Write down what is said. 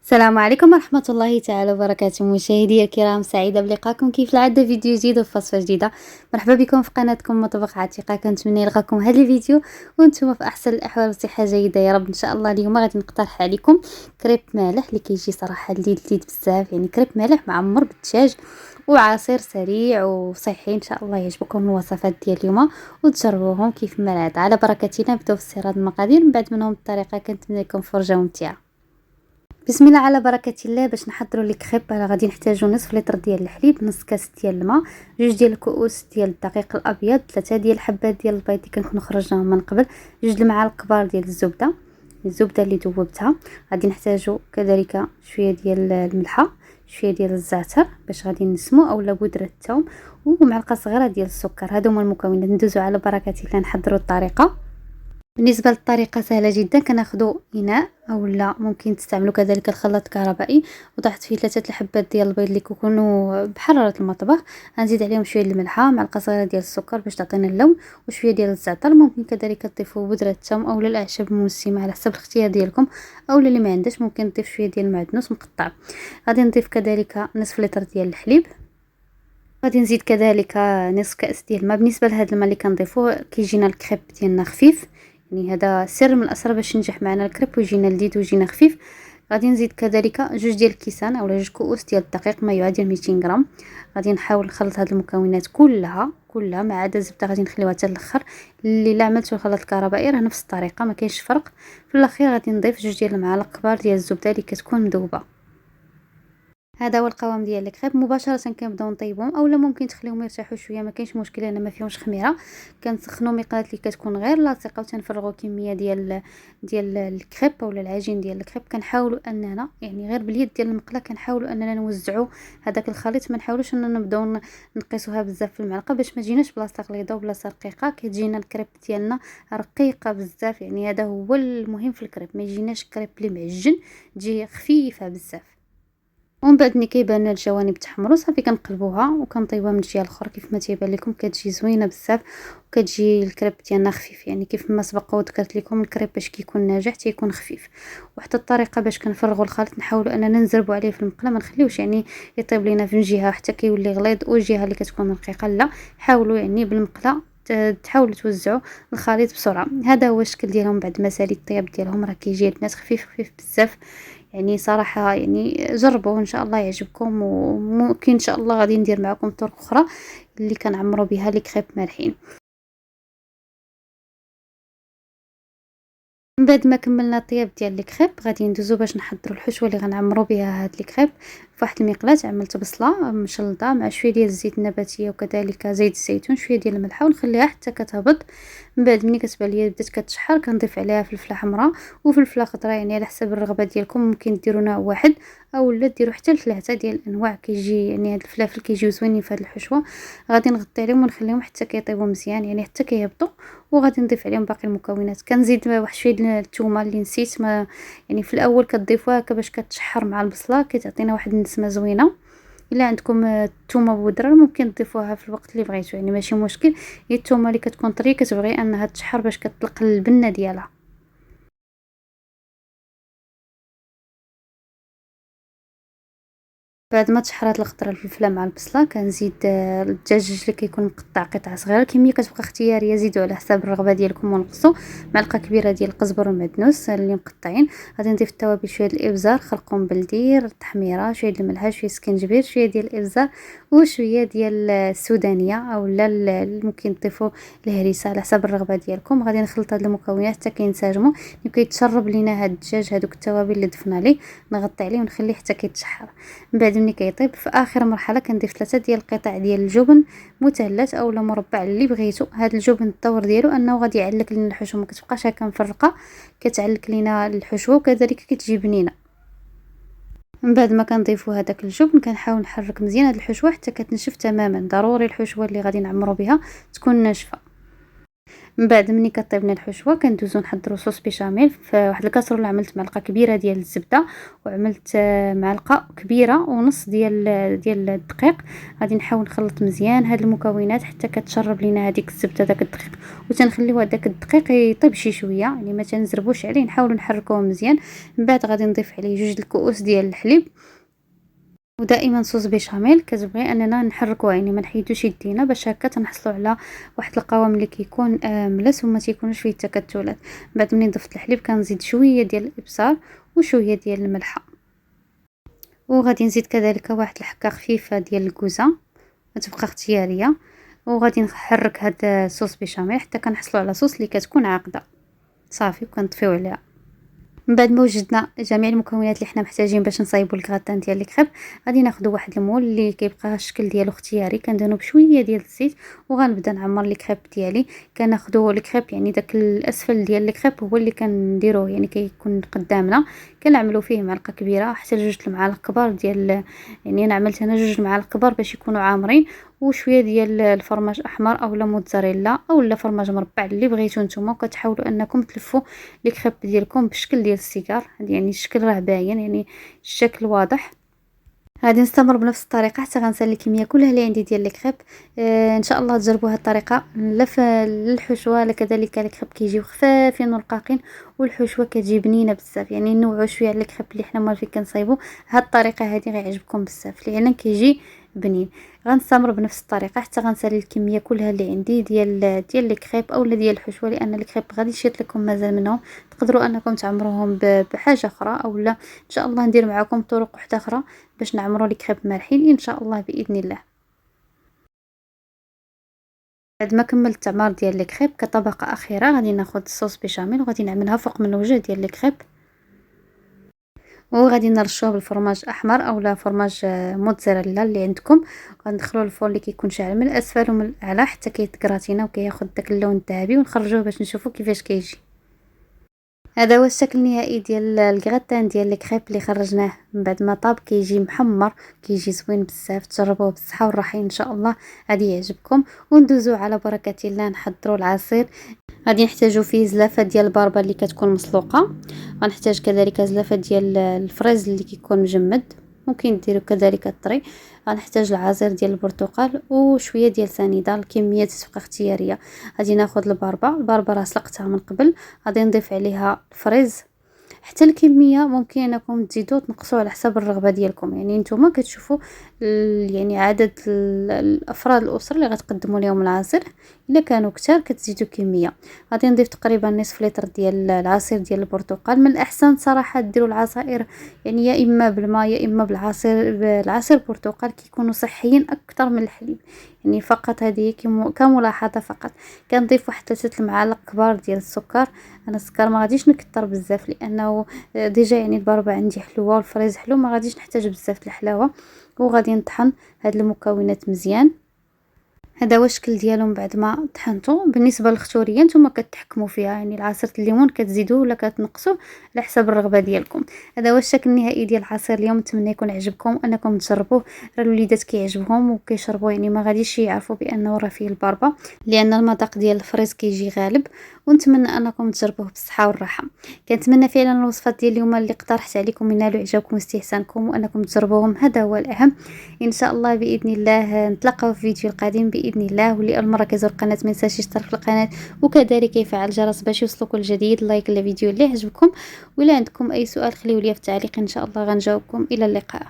السلام عليكم ورحمة الله تعالى وبركاته. مشاهدي الكرام، سعيدة بلقاكم كيف العادة فيديو جديد وفصفة جديدة. مرحبا بكم في قناتكم مطبخ عتيقة. كنتمنى يلقاكم هذا الفيديو وانتم في احسن الاحوال وصحة جيدة يا رب ان شاء الله. اليوم غادي نقترح عليكم كريب مالح اللي كيجي صراحة لذيذ بزاف، يعني كريب مالح معمر بالدجاج وعصير سريع وصحي. ان شاء الله يعجبكم الوصفات ديال اليوم وتجربوهم كيف ما العادة. على بركة الله نبداو في استعراض المقادير، من بعد منهم الطريقة. كنتمنى لكم فرجة ممتعة. بسم الله على بركه الله. باش نحضروا لي كريب غادي نحتاجوا نصف لتر ديال الحليب، نص كاس ديال الماء، جوج ديال الكؤوس ديال الدقيق الابيض، 3 ديال الحبات ديال البيض اللي كنكون خرجناهم من قبل، جوج المعالق كبار ديال الزبده اللي ذوبتها. غادي نحتاجوا كذلك شويه ديال الملحه، شويه ديال الزعتر باش غادي نسمو اولا بودره الثوم، ومعلقه صغيره ديال السكر. هادو هما المكونات. ندوزو على بركه الله نحضروا الطريقه. بالنسبه للطريقه سهله جدا. كناخذوا اناء اولا ممكن تستعملوا كذلك الخلاط الكهربائي، وضعت فيه 3 الحبات ديال البيض اللي كيكونوا بحراره المطبخ. غنزيد عليهم شويه الملحه، معلقه صغيره ديال السكر باش تعطينا اللون، وشويه ديال الزعتر. ممكن كذلك تضيفوا بودره الثوم اولا الاعشاب المنسمه على حسب الاختيار ديالكم، اولا اللي ما عندهش ممكن تضيف شويه ديال المعدنوس مقطع. غادي نضيف كذلك نصف لتر ديال الحليب. غادي نزيد كذلك نصف كاس ديال الماء. بالنسبه لهذا الماء اللي كنضيفوه كيجينا الكريب ديالنا خفيف، يعني هذا سر من الاسرار باش ينجح معنا الكريب ويجينا لذيذ ويجينا خفيف. غادي نزيد كذلك جوج ديال الكيسان اولا جوج كؤوس ديال الدقيق ما يعادل 200 غرام. غادي نحاول نخلط هذه المكونات كلها ما عدا الزبده غادي نخليوها حتى الاخر. اللي لا عملتو الخلط الكهربائي راه نفس الطريقه ما كاينش فرق. في الاخير غادي نضيف جوج ديال المعالق كبار ديال الزبده اللي كتكون مذوبه. هذا هو القوام ديال الكريب. مباشره كنبداو نطيبهم اولا ممكن تخليهم يرتاحوا شويه، ما كاينش مشكل لان ما فيهمش خميره. كنسخنوا مقلاة اللي كتكون غير لاصقه وتنفرغوا كميه ديال الكريب اولا العجين ديال الكريب. كنحاولوا اننا يعني غير باليد ديال المقله كنحاولوا اننا نوزعوا هذاك الخليط. ما نحاولوش اننا نبداو نقيسوها بزاف في المعلقه باش ما تجيناش بلاصه غليظه وبلاصه رقيقه. كتجينا الكريب ديالنا رقيقه بزاف، يعني هذا هو المهم في الكريب، ما يجيناش كريب اللي معجن، تجي خفيفه بزاف. ومن بعد ملي كيبان الجوانب تحمروا صافي كنقلبوها وكنطيبوها من الجهه الاخرى. كيف ما تيبان لكم كتجي زوينه بزاف وكتجي الكريب ديالنا خفيف، يعني كيف ما سبق وذكرت لكم الكريب باش كيكون ناجح تيكون خفيف. وحتى الطريقه باش كنفرغوا الخليط نحاولوا اننا ننزربوا عليه في المقله، ما نخليوش يعني يطيب لينا في جهه حتى كيولي غليظ والجهه اللي كتكون رقيقه لا. حاولوا يعني بالمقله تحاولوا توزعوا الخليط بسرعه. هذا هو الشكل ديالهم بعد ما سالي الطياب ديالهم، راه كيجي البنات خفيف بزاف. يعني صراحه يعني جربوا ان شاء الله يعجبكم، وممكن ان شاء الله غادي ندير معكم طرق اخرى اللي كنعمروا بها لي كريب مالحين. من بعد ما كملنا الطياب ديال الكريب غادي ندوزو باش نحضروا الحشوه اللي غنعمروا بها هاد الكريب. في واحد المقلاة عملت بصله مشلضه مع شويه ديال الزيت النباتيه وكذلك زيت الزيتون، شويه ديال الملح، ونخليها حتى كتهبط. من بعد ملي كتبان ليا بدات كتشحر كنضيف عليها فلفله حمراء وفلفله خضراء، يعني على حسب الرغبه ديالكم. ممكن ديروا نوع واحد اولا ديروا حتى ل3 ديال الانواع. كيجي يعني هاد الفلافل كيجيو زوينين في هاد الحشوه. غادي نغطي عليهم ونخليهم حتى كيطيبوا مزيان، يعني حتى كيهبطوا. وغادي نضيف عليهم باقي المكونات. كنزيد واحد شويه ديال الثومه اللي نسيت، ما يعني في الاول كتضيفوها هكا باش كتشحر مع البصله كتعطينا واحد النسمه زوينه. الا عندكم الثومه بودره ممكن تضيفوها في الوقت اللي بغيتو، يعني ماشي مشكل. هي الثومه اللي كتكون طريه كتبغي انها تشحر باش كتطلق البنه ديالها. بعد ما تشحرات الخضره الفلفله مع البصله كنزيد الدجاج اللي كيكون مقطع قطع صغيره. الكميه كتبقى اختياريه، زيدوا على حساب الرغبه ديالكم ونقصوا. معلقه كبيره ديال القزبر والمعدنوس اللي مقطعين. غادي نضيف التوابل، شويه ديال الابزار، خرقوم بلدير، التحميره، شويه ديال الملح، شويه سكنجبير، شويه ديال الابزار، وشويه ديال السودانيه اولا ممكن تضيفوا الهريسه على حساب الرغبه ديالكم. غادي نخلط هاد المكونات حتى كينسجموا، كيتشرب لينا هاد الدجاج هذوك التوابل اللي ضفنا ليه. نغطي عليه ونخليه حتى كيتشحر. من بعد ملي كيطيب في اخر مرحله كنضيف 3 ديال القطع ديال الجبن مثلث اولا مربع اللي بغيتو. هذا الجبن الدور ديالو انه غادي يعلق لنا الحشوه، ما كتبقاش هكا مفرقه، كتعلق لنا الحشوه وكذلك كتجي بنينه. من بعد ما كنضيفوا هذاك الجبن كنحاول نحرك مزيان هاد الحشوه حتى كتنشف تماما. ضروري الحشوه اللي غادي نعمروا بها تكون ناشفه. من بعد ملي كطيب لنا الحشوه كندوزو نحضروا صوص بيشاميل. في واحد الكاسرونه عملت معلقه كبيره ديال الزبده، وعملت معلقه كبيره ونص ديال الدقيق. غادي نحاول نخلط مزيان هاد المكونات حتى كتشرب لينا هذيك الزبده داك الدقيق، وتنخليو هذاك الدقيق يطيب شي شويه، يعني ما تنزربوش عليه، نحاولوا نحركوه مزيان. من بعد غادي نضيف عليه 2 الكؤوس ديال الحليب. ودائما صوص بيشاميل كتبغي اننا نحركوه، يعني ما نحيدوش يدينا باش هكا تنحصلوا على واحد القوام اللي كيكون ملس وما تيكونوش فيه تكتلات. بعد ملي ضفت الحليب كنزيد شويه ديال الابصار وشويه ديال الملحه، وغادي نزيد كذلك واحد الحكه خفيفه ديال الكوزه تبقى اختياريه. وغادي نحرك هذا الصوص بيشاميل حتى كنحصلوا على صوص اللي كتكون عاقده صافي، وكنطفيو عليها. من بعد ما وجدنا جميع المكونات اللي حنا محتاجين باش نصايبوا الكراتان ديال الكريب، غادي ناخذوا واحد المول اللي كيبقى الشكل ديالو اختياري، كندهنو بشويه ديال الزيت وغنبدا نعمر الكريب ديالي. كناخذوا الكريب يعني داك الاسفل ديال الكريب هو اللي كنديروه، يعني كيكون قدامنا كنعملوا فيه معلقه كبيره حتى 2 المعالق كبار ديال، يعني انا عملت هنا 2 المعالق كبار باش يكونوا عامرين، وشويه ديال الفرماج احمر اولا موتزاريلا اولا فرماج مربع اللي بغيتو نتوما. وكتحاولوا انكم تلفوا الكريب ديالكم بالشكل ديال السيجار، يعني الشكل راه باين، يعني الشكل واضح. غادي نستمر بنفس الطريقه حتى غنسالي الكميه كلها اللي عندي ديال الكريب. ان شاء الله تجربوا هذه الطريقه لا في الحشوه لا كذلك الكريب كيجيو خفافين ورقاقين، والحشوه كتجي بنينه بزاف. يعني نوعوا شويه على الكريب اللي حنا مالفين كنصايبوا، هذه الطريقه هذه غيعجبكم بزاف لان كيجي بنين. غنستمر بنفس الطريقه حتى غنسالي الكميه كلها اللي عندي ديال الكريب اولا ديال الحشوه، لان الكريب غادي يشيط لكم مازال منهم. تقدروا انكم تعمروهم بحاجه اخرى، اولا ان شاء الله ندير معكم طرق واحده اخرى باش نعمروا الكريب مالحين ان شاء الله باذن الله. بعد ما كملت التعمار ديال الكريب كطبقه اخيره غادي ناخذ الصوص بيشاميل وغادي نعملها فوق من الوجه ديال الكريب، وغادي نرشوه بالفرماج احمر اولا فرماج موتزاريلا اللي عندكم. غندخلوه الفرن اللي كيكون شاعل من الاسفل ومن الاعلى حتى كيتكراتينا وكياخذ داك اللون الذهبي، ونخرجوه باش نشوفوا كيفاش كيجي. هذا هو الشكل النهائي ديال الكراتان ديال الكريب اللي خرجناه من بعد ما طاب. كيجي محمر، كيجي زوين بزاف. تجربوه بالصحه والراحه ان شاء الله غادي يعجبكم. وندوزو على بركه الله نحضروا العصير. غادي نحتاجو فيه زلافه ديال البربه اللي كتكون مسلوقه، غنحتاج كذلك زلافه ديال الفريز اللي كيكون مجمد، ممكن ديروا كذلك الطري. غنحتاج العصير ديال البرتقال وشويه ديال سنيده، الكميه تبقى اختياريه. غادي ناخذ البربه راه سلقتها من قبل، غادي نضيف عليها الفريز. حتى الكميه ممكن انكم تزيدوا تنقصوا على حسب الرغبه ديالكم، يعني نتوما كتشوفوا يعني عدد الافراد الاسره اللي غتقدموا لهم العصير. الا كانوا كثار كتزيدوا كميه. غادي نضيف تقريبا نصف لتر ديال العصير ديال البرتقال. من الاحسن صراحه ديروا العصائر يعني يا اما بالماء يا اما بالعصير البرتقال، كيكونوا صحيين اكثر من الحليب. يعني فقط هذه كملاحظه فقط. كنضيف واحد 3 المعالق كبار ديال السكر. انا السكر ما غاديش نكتر بزاف لانه ديجا يعني البربه عندي حلوه والفريز حلو، ما غاديش نحتاج بزاف الحلاوه. وغادي نطحن هاد المكونات مزيان. هذا هو الشكل ديالو من بعد ما طحنته. بالنسبه للختوريه نتوما كتحكموا فيها، يعني العصير الليمون كتزيدوه ولا كتنقصوه على حسب الرغبه ديالكم. هذا هو الشكل النهائي ديال العصير اليوم. نتمنى يكون عجبكم انكم تجربوه. راه الوليدات كيعجبهم وكيشربوا، يعني ما غاديش يعرفوا بانه راه فيه البربه لان المذاق ديال الفريز كيجي غالب. ونتمنى انكم تجربوه بالصحه والراحه. كنتمنى فعلا الوصفات ديال اليوم اللي اقترحت عليكم ينالوا اعجابكم واستحسانكم وانكم تجربوهم، هذا هو الاهم. ان شاء الله باذن الله نتلاقاو في فيديو القادم باذن الله. واللي اول مره كيزور القناه ما ينساش يشترك في القناه وكذلك يفعل الجرس باش يوصلوا كل جديد. لايك للفيديو اللي عجبكم، ولا عندكم اي سؤال خليوا لي في التعليق ان شاء الله غنجاوبكم. الى اللقاء.